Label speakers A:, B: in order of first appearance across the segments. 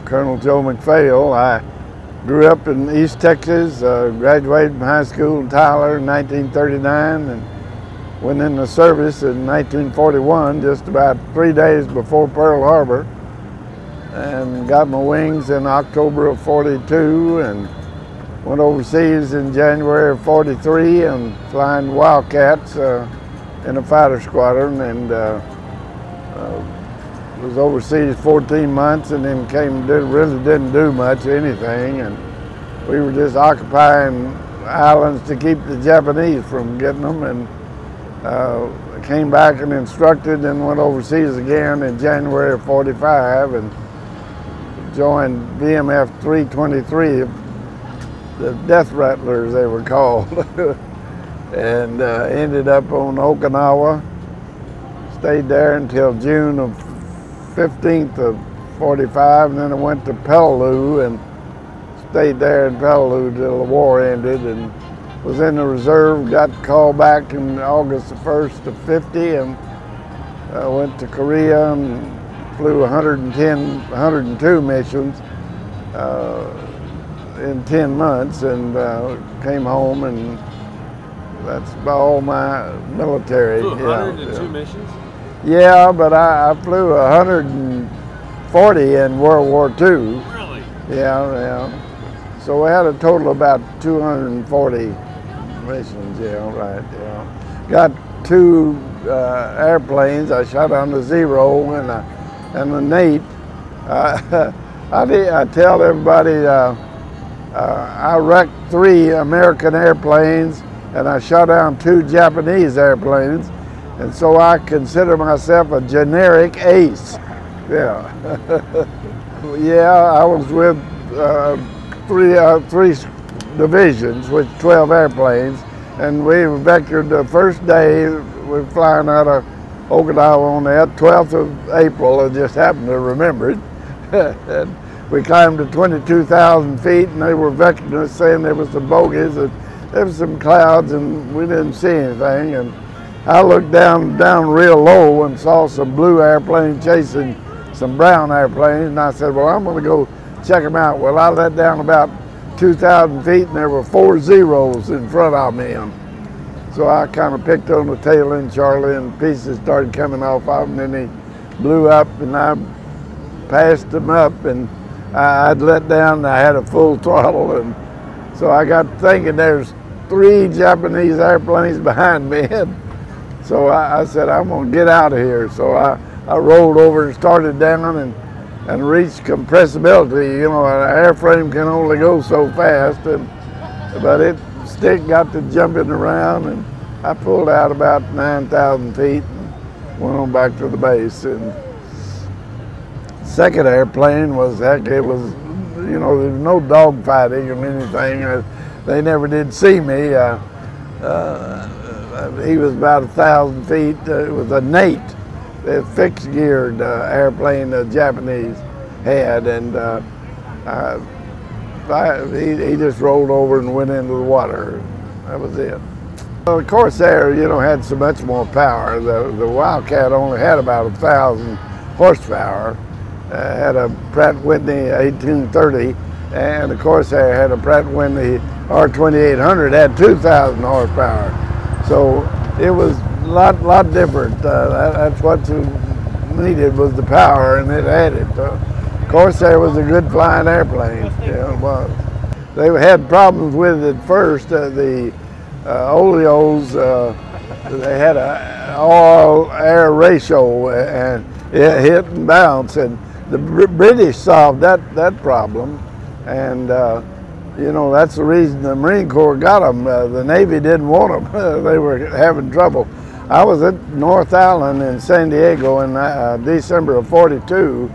A: Colonel Joe McPhail. I grew up in East Texas, graduated from high school in Tyler in 1939, and went in the service in 1941, just about 3 days before Pearl Harbor, and got my wings in October of 42, and went overseas in January of 43 and flying Wildcats in a fighter squadron, and was overseas 14 months, and then really didn't do much anything, and we were just occupying islands to keep the Japanese from getting them, and came back and instructed and went overseas again in January of 45 and joined VMF 323, the Death Rattlers they were called, and ended up on Okinawa, stayed there until June of 15th of 45, and then I went to Peleliu and stayed there in Peleliu till the war ended, and was in the reserve, got called back in August the 1st of 50, and went to Korea and flew 102 missions in 10 months, and came home, and that's about all my military.
B: Flew 102 missions?
A: Yeah, but I flew 140 in World War II.
B: Really?
A: Yeah. So we had a total of about 240 missions, right. Got 2 airplanes. I shot on the Zero and the Nate. I tell everybody I wrecked 3 American airplanes and I shot down 2 Japanese airplanes, and so I consider myself a generic ace. Yeah. Yeah, I was with 3 divisions with 12 airplanes, and we vectored the first day. We were flying out of Okinawa on the 12th of April. I just happened to remember it. And we climbed to 22,000 feet, and they were vectoring us, saying there was some bogeys, and there was some clouds, and we didn't see anything. And I looked down real low and saw some blue airplanes chasing some brown airplanes, and I said, well, I'm going to go check them out. Well, I let down about 2,000 feet, and there were 4 Zeros in front of me. And so I kind of picked on the tail end, Charlie, and pieces started coming off of him, and then he blew up, and I passed him up, and I'd let down, and I had a full throttle, and so I got thinking there's 3 Japanese airplanes behind me, and so I said, I'm going to get out of here. So I rolled over and started down and reached compressibility. You know, an airframe can only go so fast, but it stick got to jumping around, and I pulled out about 9,000 feet and went on back to the base. And second airplane was, heck, it was, you know, there was no dogfighting or anything. They never did see me. He was about 1,000 feet. It was a Nate, a fixed-geared airplane the Japanese had, and he just rolled over and went into the water. That was it. Well, the Corsair, you know, had so much more power. The Wildcat only had about 1,000 horsepower. Had a Pratt Whitney 1830, and the Corsair had a Pratt Whitney R2800, had 2,000 horsepower. So it was a lot different. That's what you needed, was the power, and it had it. Corsair was a good flying airplane. Yeah, it was. They had problems with it first. The Oleos, they had an oil-air ratio, and it hit and bounced, and the British solved that problem, and you know, that's the reason the Marine Corps got them. The Navy didn't want them. They were having trouble. I was at North Island in San Diego in December of 42,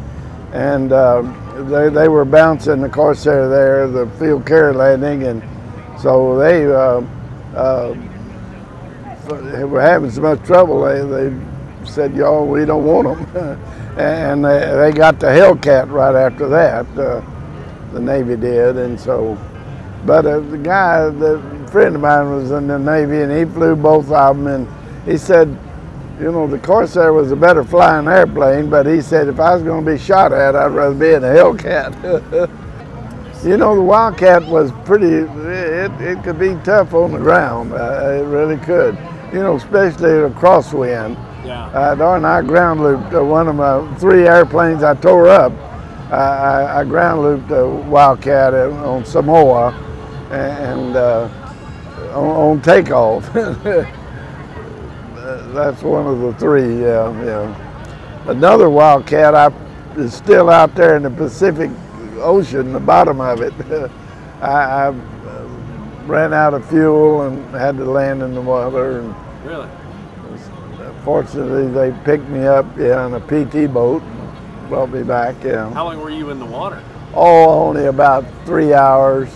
A: and they were bouncing the Corsair there, the field carrier landing, and so they were having so much trouble. They said, y'all, we don't want them. And they got the Hellcat right after that, the Navy did, and so, but the friend of mine was in the Navy, and he flew both of them, and he said, You know, the Corsair was a better flying airplane, but he said if I was going to be shot at, I'd rather be in a Hellcat. You know, the Wildcat was pretty, it could be tough on the ground. It really could. You know, especially a crosswind.
B: Yeah.
A: Darn, I ground looped one of my 3 airplanes I tore up. I ground looped a Wildcat on Samoa and on takeoff. That's one of the 3, yeah. Another Wildcat is still out there in the Pacific Ocean, the bottom of it. I ran out of fuel and had to land in the water. And
B: really?
A: Fortunately, they picked me up, on a PT boat, brought me back,
B: How long were you in the water?
A: Oh, only about 3 hours.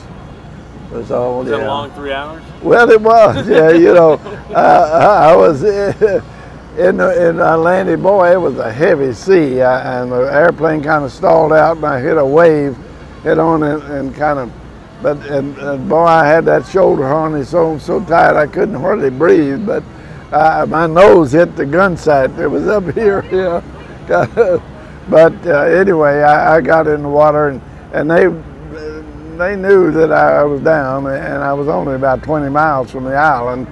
A: Was all.
B: Was it a long 3 hours?
A: Well, it was, yeah. You know, I was in Atlantic. Boy, it was a heavy sea, and the airplane kind of stalled out, and I hit a wave, hit on it, and kind of. But and boy, I had that shoulder harness on so tight I couldn't hardly breathe. But my nose hit the gun sight. It was up here, But anyway, I got in the water, and they knew that I was down, and I was only about 20 miles from the island,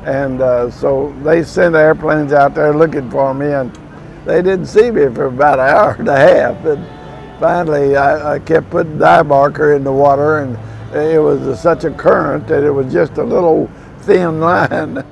A: and so they sent airplanes out there looking for me, and they didn't see me for about an hour and a half. And finally, I kept putting dive marker in the water, and it was such a current that it was just a little thin line.